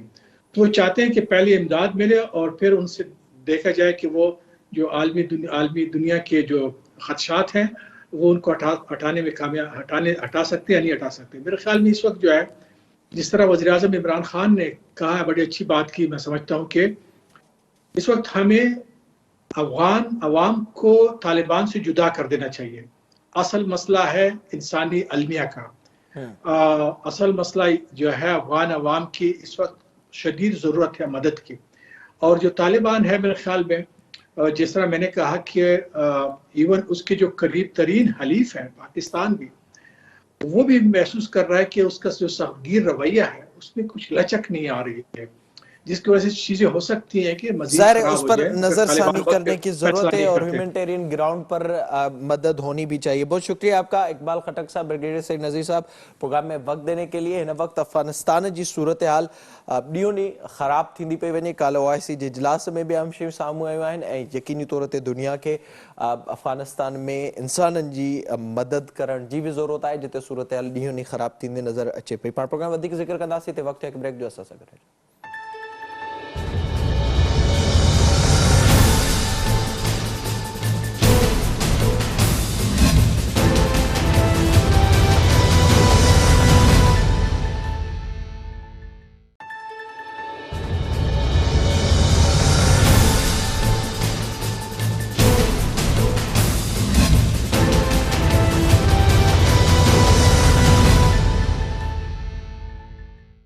تو وہ چاہتے ہیں کہ پہلے امداد ملے اور پھر ان سے دیکھا جائے کہ وہ جو عالمی دنیا کے جو خدشات ہیں وہ ان کو ہٹانے میں ہٹا سکتے یا نہیں ہٹا سکتے. میرے خیال میں اس وقت جو ہے جس طرح وزیر اعظم عمران خان نے کہا ہے, بڑی اچھی بات کی, میں سمجھتا ہوں کہ اس وقت ہمیں افغان عوام کو طالبان سے جدا کر دینا چاہیے. اصل مسئلہ ہے انسانی المیہ کا. اصل مسئلہ جو ہے افغان عوام کی اس وقت شدید ضرورت ہے مدد کی. اور جو طالبان ہے میرے خیال میں جس طرح میں نے کہا کہ ایون اس کے جو قریب ترین حلیف ہیں پاکستان بھی, وہ بھی محسوس کر رہا ہے کہ اس کا جو سختگیر رویہ ہے اس میں کچھ لچک نہیں آ رہی ہے, جس کی وجہ سے چیزیں ہو سکتی ہیں کہ مزید ظاہر ہے خراب اس ہو پر جائے اگر نظر طالبان ثانی وقت کرنے پہ کی فیصلہ ضرورت ہے نہیں اور کرتے. ہیومینٹیرین گراؤنڈ پر مدد ہونی بھی چاہیے. بہت شکریہ آپ کا اقبال خٹک صاحب, بریگیڈیئر سید نذیر صاحب, پروگرام میں وقت دینے کے لیے. ہن وقت افغانستان جی صورتحال ڈیوں ڈींहुं خراب تھیندی پئی وञे. کال OIC जे इजलास में भी आम शयूं साम्हूं आयूं आहिनि ऐं यकीनी तौर ते दुनिया खे अफगानिस्तान में इंसाननि जी मदद करण जी भी ज़रूरत आहे जिते सूरतहाल ॾींहों ॾींहुं ख़राब थींदे नज़र अचे पई. पाण प्रोग्राम वधीक ज़िक्र कंदासीं, हिते वक़्तु हिकु ब्रेक जो असां सां गॾु रहिजो.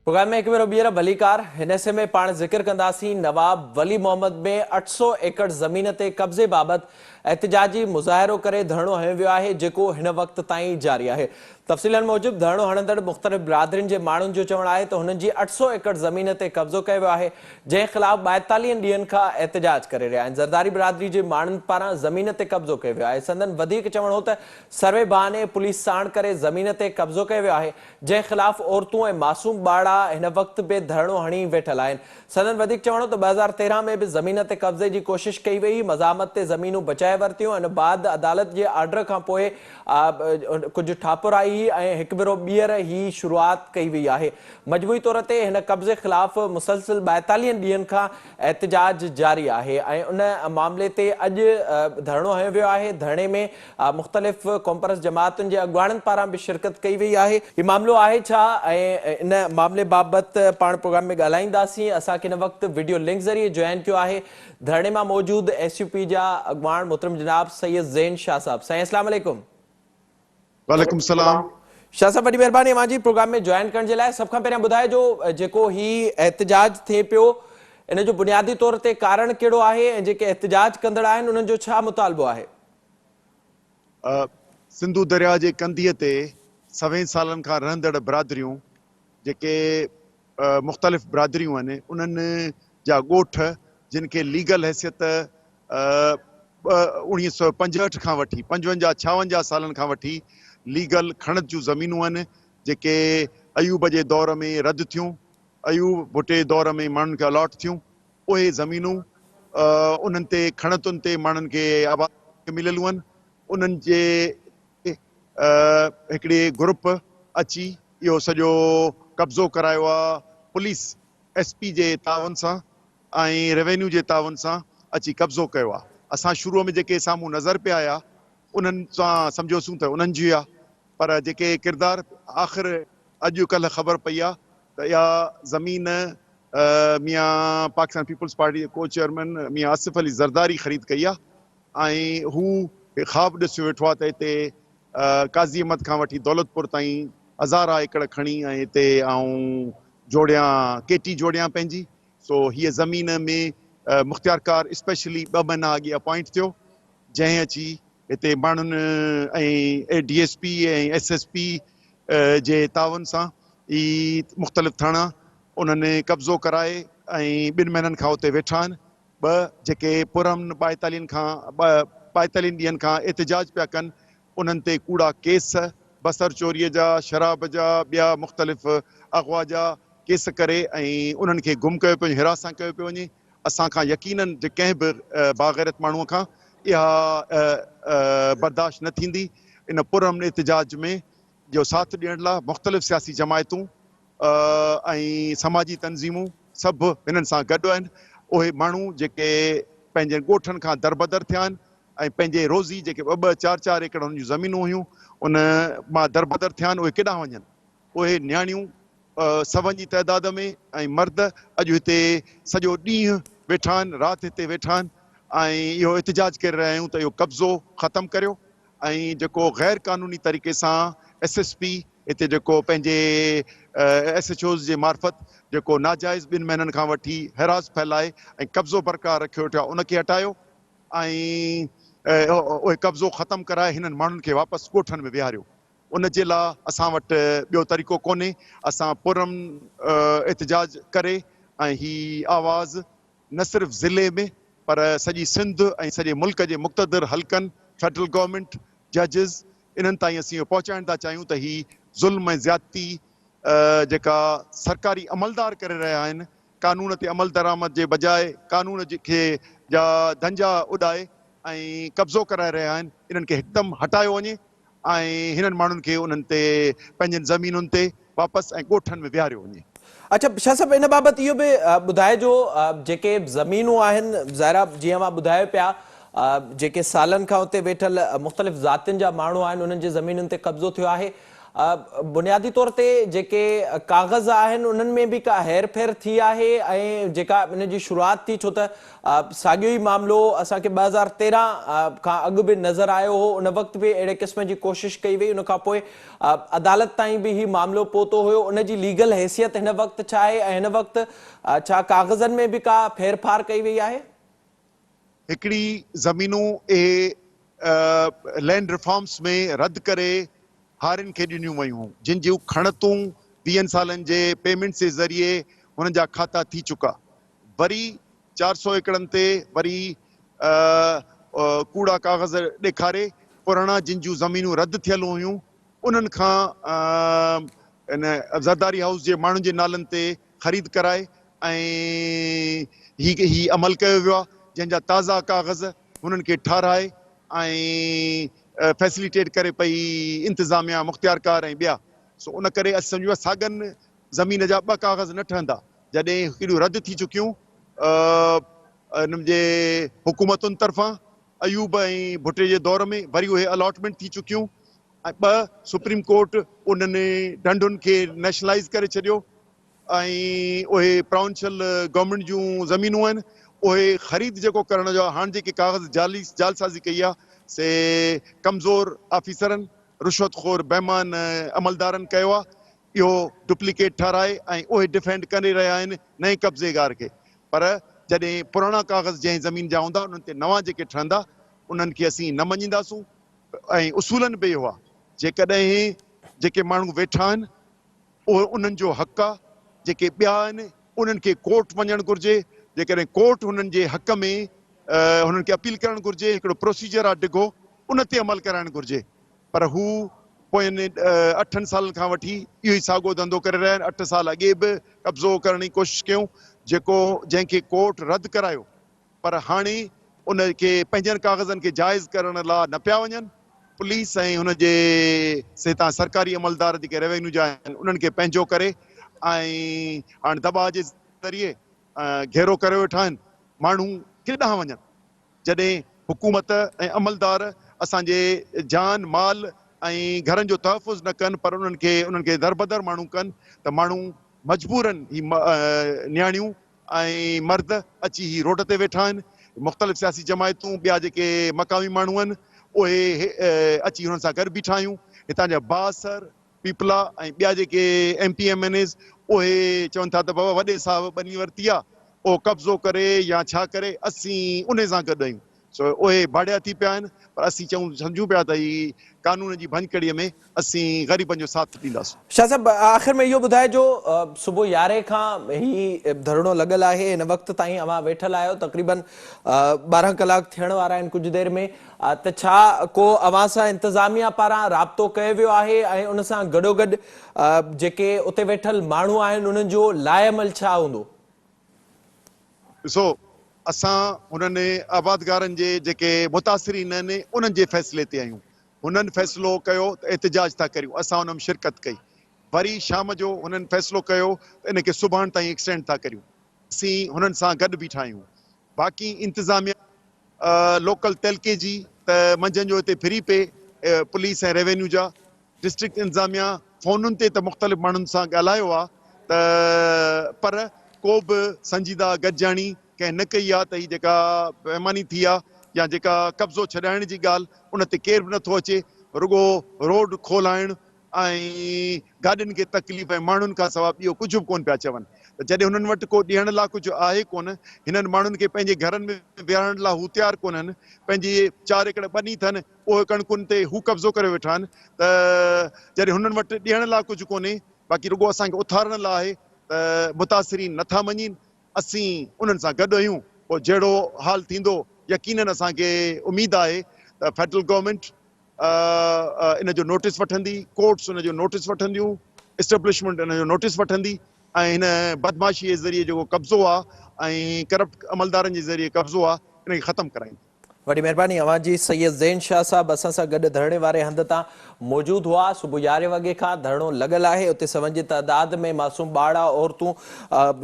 प्रोग्राम में एक भेरो ॿीहर भलीकार. हिन हिसे में पाण ज़िक्र कंदासीं नवाब वली मोहम्मद में 800 एकड़ ज़मीन ते कब्ज़े बाबति एहतिजाजी मुज़ाहिरो करे धरणो हणियो वियो आहे, जेको हिन वक़्त ताईं जारी आहे. तफ़सीलनि मूजिबि धरणो हणंदड़ मुख़्तलिफ़ बिरादरियुनि जे माण्हुनि जो चवणु आहे त हुननि जी 800 एकड़ ज़मीन ते कब्ज़ो कयो वियो आहे, जंहिं ख़िलाफ़ 42 ॾींहंनि खां एहतिजाज करे रहिया आहिनि. ज़रदारी बिरादरी जे माण्हुनि पारां ज़मीन ते कब्ज़ो कयो वियो आहे. संदन वधीक चवणु हो त सर्वे बहाने पुलिस साण करे ज़मीन ते कब्ज़ो कयो वियो आहे, जंहिं ख़िलाफ़ औरतूं ऐं मासूम ॿारड़ा हिन वक़्त बि धरणो हणी वेठल आहिनि. संदन वधीक चवणो त 2013 में बि ज़मीन ते कब्ज़े जी कोशिश कई वई, मज़ामत ते ज़मीनूं बचाए वरितियूं ऐं बाद अदालत जे आर्डर खां पोइ कुझु ठापुराई ऐं हिकु भेरो ॿीहर ही शुरूआत कई वई आहे. मजमूई तौर ते हिन कब्ज़े ख़िलाफ़ मुसलसिल 42 ॾींहंनि खां एहतिजाज जारी आहे ऐं उन मामले ते अॼु धरणो हणियो वियो आहे. धरणे में मुख़्तलिफ़ कॉम्परस जमातुनि जे अॻुवाणनि पारां बि शिरकत कई वई आहे. हीउ मामिलो आहे छा ऐं इन मामले बाबति पाण प्रोग्राम में ॻाल्हाईंदासीं. असांखे हिन वक़्तु वीडियो लिंक ज़रिए जॉइन कयो आहे धरणे मां मौजूदु SUP जा अॻुवाण मोहतरम जनाब सैयद ज़ैन शाह साहब. साईं अस्सलाम वालेकुम. वालेकुम सलाम. शाह साहब वॾी महिरबानी मुंहिंजी प्रोग्राम में जॉइन करण जे लाइ. सभ खां पहिरियां ॿुधाइजो जेको ही एहतिजाज थिए पियो इन जो बुनियादी तौर ते कारण कहिड़ो आहे ऐं जेके एहतिजाज कंदड़ आहिनि उन्हनि जो छा मुतालबो आहे? सिंधु दरिया जे कंधीअ ते 100 सालनि खां रहंदड़ बिरादरियूं जेके मुख़्तलिफ़ बिरादरियूं आहिनि उन्हनि जा ॻोठ जिन खे लीगल हैसियत 1965 खां वठी 55-56 सालनि खां वठी लीगल खणत जूं ज़मीनूं आहिनि जेके अयूब जे दौर में रद्द थियूं, अयूब भुटे दौर में माण्हुनि खे अलॉट थियूं. उहे ज़मीनूं उन्हनि ते खणतुनि ते माण्हुनि खे आबाद मिलियलूं आहिनि. उन्हनि जे हिकिड़े ग्रुप अची इहो सॼो कब्ज़ो करायो आहे. पुलिस SP जे तावन सां ऐं रेवेन्यू जे तावन सां अची कब्ज़ो कयो आहे. असां शुरूअ में जेके साम्हूं नज़र पिया आया उन्हनि सां सम्झोसूं त उन्हनि जी आहे, पर जेके किरदार आख़िर अॼु कल्ह ख़बर पई आहे त इहा ज़मीन मियां पाकिस्तान पीपल्स पार्टी जे को चेयरमैन मियां आसिफ अली ज़रदारी ख़रीद कई आहे ऐं हू ख़्वाब ॾिसियो वेठो आहे त हिते काज़ी अहमद खां वठी दौलतपुर ताईं हज़ारा एकड़ खणी ऐं हिते आऊं जोड़ियां केटी जोड़ियां पंहिंजी। सो हीअ ज़मीन में मुख़्तियारकार स्पेशली 2 महीना अॻु अपॉइंट थियो, जंहिं अची हिते माण्हुनि ऐं DSP ऐं SSP जे तावन सां ई मुख़्तलिफ़ थाणा उन्हनि कब्ज़ो कराए ऐं 2 महीननि खां उते वेठा आहिनि। 2 जेके पुरमन 42 ॾींहंनि खां एहतिजाज पिया कनि, उन्हनि ते कूड़ा केस बसर चोरीअ जा, शराब जा, ॿिया मुख़्तलिफ़ अग़वा जा केस करे ऐं उन्हनि खे गुम कयो पियो वञे, हिरासत कयो पियो वञे। असां खां यकीनन जे कंहिं बि बाग़ैरत माण्हूअ खां इहा बर्दाश्त न थींदी। इन पुरमन एहतिजाज में जो साथ ॾियण लाइ मुख़्तलिफ़ सियासी जमायतूं ऐं समाजी तंज़ीमूं सभु हिननि सां गॾु आहिनि। उहे माण्हू जेके पंहिंजे ॻोठनि खां दरबदर थिया आहिनि ऐं पंहिंजे रोज़ी जेके 2-2, 4-4 एकड़ हुन जूं ज़मीनूं हुयूं उन मां दरबदर थिया आहिनि, उहे केॾांहुं वञनि? उहे न्याणियूं सवनि जी तइदाद में ऐं मर्द अॼु हिते सॼो ॾींहुं वेठा आहिनि, राति हिते वेठा आहिनि ऐं इहो एहतिजाज करे रहिया आहियूं त इहो कब्ज़ो ख़तमु करियो ऐं जेको गैर क़ानूनी तरीक़े सां SSP हिते जेको पंहिंजे SHOs जे मार्फत जेको नाजाइज़ 2 महीननि खां वठी हिरास फैलाए ऐं कब्ज़ो बरक़रार रखियो वेठो आहे, उनखे हटायो ऐं उहे कब्ज़ो ख़तमु कराए हिननि माण्हुनि खे वापसि ॻोठनि में विहारियो। उन जे लाइ असां वटि ॿियो तरीक़ो कोन्हे। असां पुरमन एहतिजाज करे ऐं ही आवाज़ न सिर्फ़ु ज़िले में पर सॼी सिंध ऐं सॼे मुल्क जे मुक़्तदर हल्कनि, फेडरल गवर्नमेंट, जजिस इन्हनि ताईं असीं इहो पहुचाइण था चाहियूं त ही ज़ुल्म ऐं ज़्यादती जेका सरकारी अमलदार करे रहिया आहिनि, कानून ते अमल दरामद जे बजाए कानून खे जा धंजा उॾाए ऐं कब्ज़ो कराए रहिया आहिनि, इन्हनि खे हिकदमि हटायो वञे ऐं हिननि माण्हुनि खे उन्हनि ते पंहिंजनि ज़मीनुनि ते वापसि ऐं ॻोठनि में विहारियो वञे। अच्छा शाह साहब, इन बाबति इहो बि ॿुधाइजो जेके ज़मीनूं आहिनि, ज़ाहिरा जीअं मां ॿुधायो पिया जेके सालनि खां उते वेठल मुख़्तलिफ़ ज़ातियुनि जा माण्हू आहिनि, उन्हनि जे ज़मीनुनि ते कब्ज़ो थियो आहे। बुनियादी तौर ते जेके काग़ज़ आहिनि उन्हनि में बि का हेर फेर थी आहे ऐं जेका इन जी शुरूआति थी, छो त साॻियो ई मामिलो असांखे 2013 खां अॻु बि नज़र आयो हो, उन वक़्तु बि अहिड़े क़िस्म जी कोशिशि कई वई, उन खां पोइ अदालत ताईं बि ही मामिलो पहुतो हुयो। उन जी लीगल हैसियत हिन वक़्तु छा आहे ऐं हिन वक़्तु छा काग़ज़नि में बि का फेरफार कई वई आहे? हिकिड़ी ज़मीनूं लैंड रिफॉर्म्स में रद्द करे हारियुनि खे ॾिनियूं वयूं हुयूं, जिन जूं खणतूं 20 सालनि जे पेमेंट्स जे ज़रिए हुननि जा खाता थी चुका। वरी 400 एकड़नि ते वरी कूड़ा काग़ज़ ॾेखारे पुराणा जिन जूं ज़मीनूं रद्द थियल हुयूं उन्हनि खां इन ज़रदारी हाउस जे माण्हुनि जे नालनि ते ख़रीद कराए ऐं ही अमल कयो वियो आहे, जंहिंजा ताज़ा काग़ज़ हुननि खे ठाराए ऐं फैसिलिटेट करे पई इंतिज़ामिया, मुख़्तियारकार ऐं ॿिया। सो उन करे असां सम्झूं साॻनि ज़मीन जा 2 काग़ज़ न ठहंदा, जॾहिं हिकिड़ियूं रद्द थी चुकियूं हिन जे हुकूमतुनि तरफ़ां अयूब ऐं भुटे जे दौर में, वरी उहे अलॉटमेंट थी चुकियूं ऐं 2 सुप्रीम कोर्ट उन्हनि ढंढुनि खे नेशनलाइज़ करे छॾियो ऐं उहे प्राउंशियल गवर्नमेंट जूं ज़मीनूं आहिनि, उहे ख़रीद जेको करण जो हाणे जेके काग़ज़ जालसाज़ी कई आहे से कमज़ोर ऑफिसरनि, रुश्वतखोर बेईमान अमलदारनि कयो आहे। इहो डुप्लीकेट ठाराए ऐं उहे डिफेंड करे रहिया आहिनि नए कब्ज़ेगार खे। पर जॾहिं पुराणा काग़ज़ जंहिं ज़मीन जा हूंदा उन्हनि ते नवां जेके ठहंदा उन्हनि खे असीं न मञींदासूं। ऐं उसूलनि बि इहो आहे, जेकॾहिं जेके माण्हू वेठा आहिनि उहे उन्हनि जो हक़ आहे, जेके ॿिया आहिनि उन्हनि खे कोर्ट वञणु घुरिजे, जेकॾहिं कोर्ट हुननि जे हक़ में हुननि खे अपील करणु घुरिजे, हिकिड़ो प्रोसीजर आहे डिघो, उन ते अमल कराइणु घुरिजे। पर हू पोयनि 8 सालनि खां वठी इहो ई साॻियो धंधो करे रहिया आहिनि। 8 साल अॻे बि कब्ज़ो करण जी कोशिशि कयूं, जंहिंखे कोर्ट रद्द करायो, पर हाणे उनखे पंहिंजनि काग़ज़नि खे जाइज़ करण लाइ न पिया वञनि। पुलिस ऐं हुन जे हितां सरकारी अमलदार जेके रेवेन्यू जा आहिनि उन्हनि खे पंहिंजो करे ऐं हाणे दॿा जे ज़रिए घेरो करे वेठा आहिनि। माण्हू केॾांहुं वञनि जॾहिं हुकूमत ऐं अमलदार असांजे जान माल ऐं घरनि जो तहफ़ुज़ न कनि, पर उन्हनि खे दरबदर माण्हू कनि त माण्हू मजबूरनि ही न्याणियूं ऐं मर्द अची ही रोड ते वेठा आहिनि। मुख़्तलिफ़ सियासी जमायतूं, ॿिया जेके मक़ामी माण्हू आहिनि उहे अची हुननि सां गॾु बीठा आहियूं। हितां जा बासर पीपला ऐं ॿिया जेके MPMNAs उहे चवनि था त बाबा वॾे साहब बनी वरिती आहे, उहो कब्ज़ो करे या छा करे, असीं उन सां गॾु आहियूं। सो उहे भाड़िया थी पिया आहिनि, पर असीं सम्झूं पिया त ही कानून जी भञकड़ीअ में असीं ग़रीबनि जो साथ ॾींदासीं। शाह साहब, आख़िर में इहो ॿुधाए जो सुबुह 11 खां ही धरणो लॻल आहे, हिन वक़्त ताईं अवां वेठल आहियो, तक़रीबन 12 कलाक थियण वारा आहिनि कुझु देरि में, त छा को अवां सां इंतिज़ामिया पारां राब्तो कयो वियो आहे ऐं उन सां गॾोगॾु जेके उते वेठल माण्हू आहिनि उन्हनि जो लाइअमल छा हूंदो? ॾिसो, असां हुननि आबादगारनि जे जेके मुतासिरीन आहिनि उन्हनि जे फ़ैसिले ते आहियूं। हुननि फ़ैसिलो कयो त एहतिजाज था करियूं, असां हुन में शिरकत कई। वरी शाम जो हुननि फ़ैसिलो कयो त इनखे सुभाणे ताईं एक्सटेंड था करियूं, असीं हुननि सां गॾु बीठा आहियूं। बाक़ी इंतिज़ामिया लोकल तहलके जी त मंझंदि जो हिते फिरी पे पुलिस ऐं रेवेन्यू जा, डिस्ट्रिक्ट इंतिज़ामिया फ़ोनुनि ते त मुख़्तलिफ़ माण्हुनि सां ॻाल्हायो आहे त पर को बि संजीदा गॾिजाणी कंहिं न कई आहे त ही जेका बेईमानी थी आहे या जेका कब्ज़ो छॾाइण जी ॻाल्हि उन ते केर बि नथो अचे, रुॻो रोड खोलाइण ऐं गाॾियुनि खे तकलीफ़ ऐं माण्हुनि खां सवाइ ॿियो कुझु बि कोन पिया चवनि। त जॾहिं हुननि वटि को ॾियण लाइ कुझु आहे कोन, हिननि माण्हुनि खे पंहिंजे घरनि में विहारण लाइ हू तयारु कोन्हनि, पंहिंजी 4 एकड़ ॿनी अथनि उहे कणकुनि ते हू कब्ज़ो करे वेठा आहिनि, त जॾहिं हुननि वटि ॾियण लाइ कुझु कोन्हे, बाक़ी रुॻो असांखे उथारण लाइ आहे त मुतासिरीन नथा मञनि, असीं उन्हनि सां गॾु आहियूं। पोइ जहिड़ो हाल थींदो यकीनन असांखे उमेद आहे त फेडरल गवर्नमेंट इन जो नोटिस वठंदी, कोर्ट्स उन जो नोटिस वठंदियूं, एस्टेब्लिशमेंट इन जो नोटिस वठंदी ऐं हिन बदमाशी जे ज़रिए जेको कब्ज़ो आहे ऐं करप्ट अमलदारनि जे ज़रिए कब्ज़ो आहे इनखे ख़तमु कराईंदी। वॾी महिरबानी अवां जी। सैयद ज़ैन शाह साहब असां सां गॾु धरणे वारे हंध तां मौजूदु हुआ। सुबुह 11 वॻे खां धरणो लॻल आहे, उते सवनि जी तइदाद में मासूम ॿार औरतूं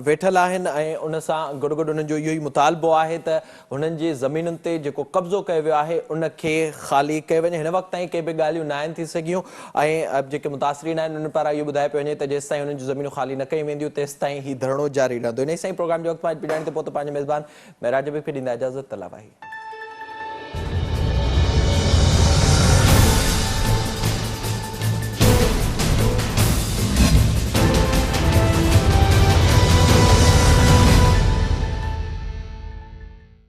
वेठल आहिनि ऐं उन सां गॾु गॾु उन्हनि जो इहो ई मुतालबो आहे त हुननि जी ज़मीनुनि ते जेको कब्ज़ो कयो वियो आहे उनखे ख़ाली कयो वञे। हिन वक़्त ताईं के बि ॻाल्हियूं न आहिनि थी सघियूं ऐं जेके मुतासिरीन आहिनि उन्हनि पारां इहो ॿुधाए पियो वञे त जेसि ताईं हुननि जूं ज़मीनूं ख़ाली न कयूं वेंदियूं तेसि ताईं ही धरणो जारी रहंदो। इन सां ई प्रोग्राम जो वक़्तु ॼाण ते पहुतो। पंहिंजे मेज़बान महराज हबीब खे ॾींदा इजाज़त। तलावाही।